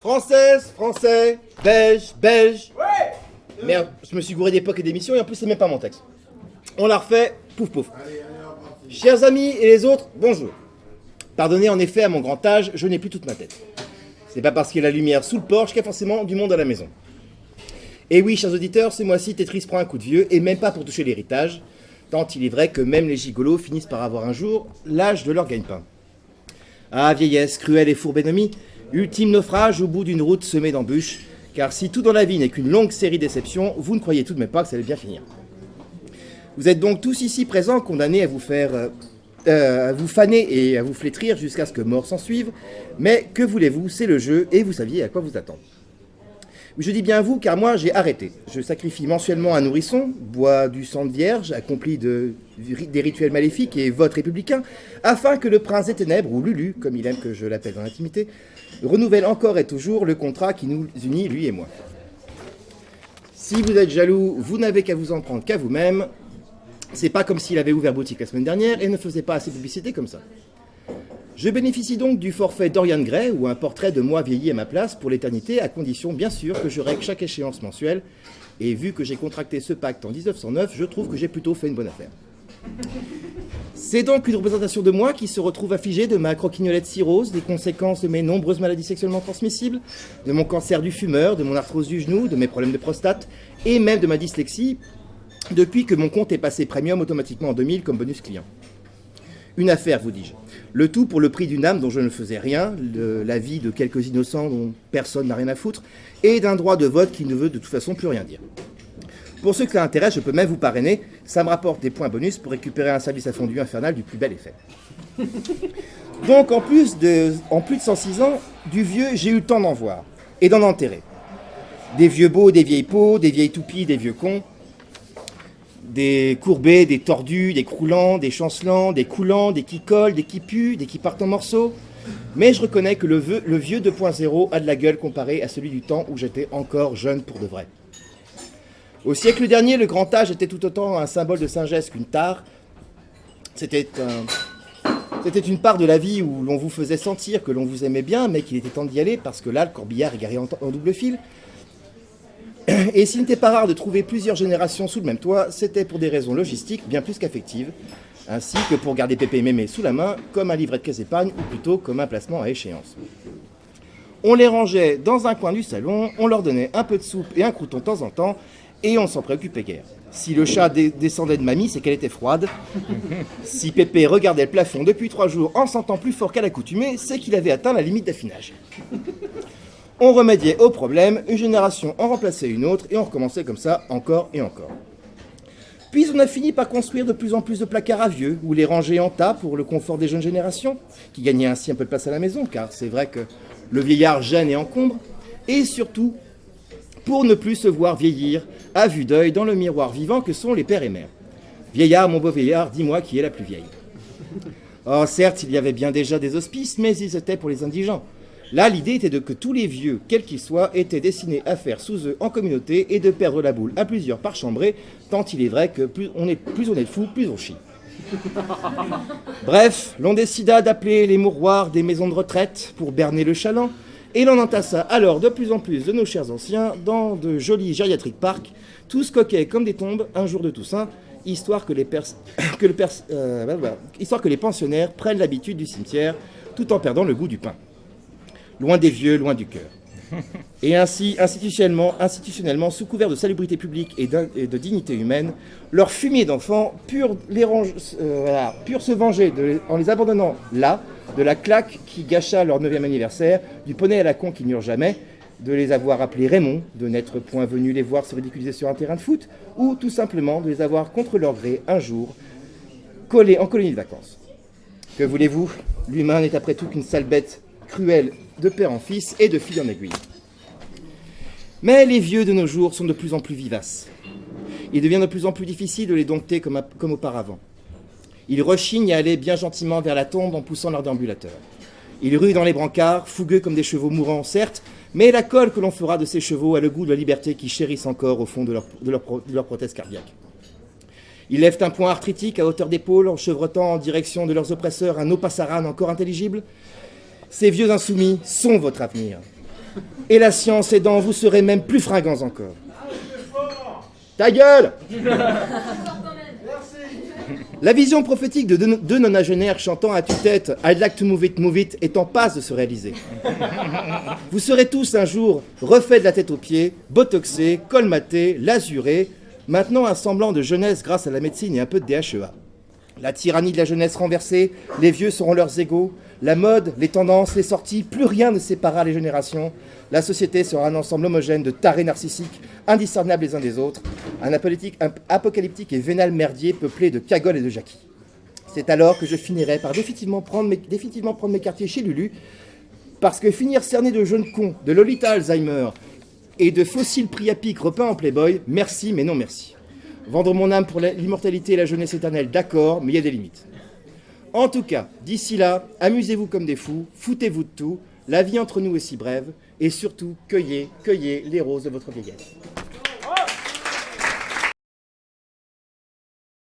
Française, français, belge, belge. Ouais. Merde, je me suis gouré d'époque et d'émission et en plus c'est même pas mon texte. On l'a refait, pouf pouf. Chers amis et les autres, bonjour. Pardonnez en effet à mon grand âge, je n'ai plus toute ma tête. C'est pas parce qu'il y a la lumière sous le porche qu'il y a forcément du monde à la maison. Et oui, chers auditeurs, ce mois-ci Tetris prend un coup de vieux et même pas pour toucher l'héritage, tant il est vrai que même les gigolos finissent par avoir un jour l'âge de leur gagne-pain. Ah vieillesse, cruelle et fourbe ennemie, ultime naufrage au bout d'une route semée d'embûches, car si tout dans la vie n'est qu'une longue série d'exceptions, vous ne croyez tout de même pas que ça allait bien finir. Vous êtes donc tous ici présents condamnés à vous faire... à vous faner et à vous flétrir jusqu'à ce que mort s'en suive, mais que voulez-vous, c'est le jeu et vous saviez à quoi vous attendre. Je dis bien vous, car moi j'ai arrêté. Je sacrifie mensuellement un nourrisson, bois du sang de vierge, accompli des rituels maléfiques et vote républicain, afin que le prince des ténèbres, ou Lulu, comme il aime que je l'appelle dans l'intimité, renouvelle encore et toujours le contrat qui nous unit, lui et moi. Si vous êtes jaloux, vous n'avez qu'à vous en prendre qu'à vous-même. C'est pas comme s'il avait ouvert boutique la semaine dernière et ne faisait pas assez de publicité comme ça. Je bénéficie donc du forfait Dorian Gray ou un portrait de moi vieilli à ma place pour l'éternité, à condition bien sûr que je règle chaque échéance mensuelle. Et vu que j'ai contracté ce pacte en 1909, je trouve que j'ai plutôt fait une bonne affaire. C'est donc une représentation de moi qui se retrouve affligée de ma croquignolette cirrhose, des conséquences de mes nombreuses maladies sexuellement transmissibles, de mon cancer du fumeur, de mon arthrose du genou, de mes problèmes de prostate et même de ma dyslexie, depuis que mon compte est passé premium automatiquement en 2000 comme bonus client. Une affaire, vous dis-je. Le tout pour le prix d'une âme dont je ne faisais rien, de la vie de quelques innocents dont personne n'a rien à foutre, et d'un droit de vote qui ne veut de toute façon plus rien dire. Pour ceux que ça intéresse, je peux même vous parrainer, ça me rapporte des points bonus pour récupérer un service à fondu infernal du plus bel effet. Donc en plus de 106 ans, du vieux, j'ai eu le temps d'en voir, et d'en enterrer. Des vieux beaux, des vieilles peaux, des vieilles toupies, des vieux cons, des courbés, des tordus, des croulants, des chancelants, des coulants, des qui collent, des qui puent, des qui partent en morceaux. Mais je reconnais que le vieux 2.0 a de la gueule comparé à celui du temps où j'étais encore jeune pour de vrai. Au siècle dernier, le grand âge était tout autant un symbole de sagesse qu'une tare. C'était une part de la vie où l'on vous faisait sentir que l'on vous aimait bien, mais qu'il était temps d'y aller parce que là, le corbillard est garé en double fil. Et s'il n'était pas rare de trouver plusieurs générations sous le même toit, c'était pour des raisons logistiques bien plus qu'affectives, ainsi que pour garder Pépé et Mémé sous la main, comme un livret de caisse épargne, ou plutôt comme un placement à échéance. On les rangeait dans un coin du salon, on leur donnait un peu de soupe et un crouton de temps en temps, et on s'en préoccupait guère. Si le chat descendait de mamie, c'est qu'elle était froide. Si Pépé regardait le plafond depuis 3 jours en sentant plus fort qu'à l'accoutumée, c'est qu'il avait atteint la limite d'affinage. On remédiait au problème, une génération en remplaçait une autre, et on recommençait comme ça encore et encore. Puis on a fini par construire de plus en plus de placards à vieux, ou les ranger en tas pour le confort des jeunes générations, qui gagnaient ainsi un peu de place à la maison, car c'est vrai que le vieillard gêne et encombre, et surtout, pour ne plus se voir vieillir à vue d'œil dans le miroir vivant que sont les pères et mères. Vieillard, mon beau vieillard, dis-moi qui est la plus vieille. Oh, certes, il y avait bien déjà des hospices, mais ils étaient pour les indigents. Là, l'idée était que tous les vieux, quels qu'ils soient, étaient destinés à faire sous eux en communauté et de perdre la boule à plusieurs par chambrée, tant il est vrai que plus on est de fous, plus on chie. Bref, l'on décida d'appeler les mouroirs des maisons de retraite pour berner le chaland, et l'on entassa alors de plus en plus de nos chers anciens dans de jolis gériatriques parcs, tous coquets comme des tombes un jour de Toussaint, histoire que les pensionnaires prennent l'habitude du cimetière tout en perdant le goût du pain. Loin des vieux, loin du cœur. Et ainsi, institutionnellement, sous couvert de salubrité publique et de dignité humaine, leur fumier d'enfants purent se venger en les abandonnant là, de la claque qui gâcha leur 9e anniversaire, du poney à la con qui n'eurent jamais, de les avoir appelés Raymond, de n'être point venus les voir se ridiculiser sur un terrain de foot, ou tout simplement de les avoir contre leur gré un jour collés en colonie de vacances. Que voulez-vous, l'humain n'est après tout qu'une sale bête cruelle de père en fils et de fil en aiguille. Mais les vieux de nos jours sont de plus en plus vivaces. Il devient de plus en plus difficile de les dompter comme auparavant. Ils rechignent à aller bien gentiment vers la tombe en poussant leur déambulateur. Ils ruent dans les brancards, fougueux comme des chevaux mourants, certes, mais la colle que l'on fera de ces chevaux a le goût de la liberté qu'ils chérissent encore au fond de leur prothèse cardiaque. Ils lèvent un poing arthritique à hauteur d'épaule en chevrotant en direction de leurs oppresseurs un opassaran encore intelligible. Ces vieux insoumis sont votre avenir. Et la science aidant, vous serez même plus fringants encore. Ta gueule! La vision prophétique de deux nonagénaires chantant à tue-tête « I'd like to move it » est en passe de se réaliser. Vous serez tous un jour refaits de la tête aux pieds, botoxés, colmatés, lasurés, maintenant un semblant de jeunesse grâce à la médecine et un peu de DHEA. La tyrannie de la jeunesse renversée, les vieux seront leurs égaux, la mode, les tendances, les sorties, plus rien ne séparera les générations. La société sera un ensemble homogène de tarés narcissiques, indiscernables les uns des autres, un apocalyptique et vénal merdier peuplé de cagoles et de jackies. C'est alors que je finirai par définitivement prendre mes quartiers chez Lulu, parce que finir cerné de jeunes cons, de Lolita Alzheimer et de fossiles priapiques repeints en Playboy, merci mais non merci. Vendre mon âme pour l'immortalité et la jeunesse éternelle, d'accord, mais il y a des limites. En tout cas, d'ici là, amusez-vous comme des fous, foutez-vous de tout, la vie entre nous est si brève, et surtout, cueillez les roses de votre vieillesse.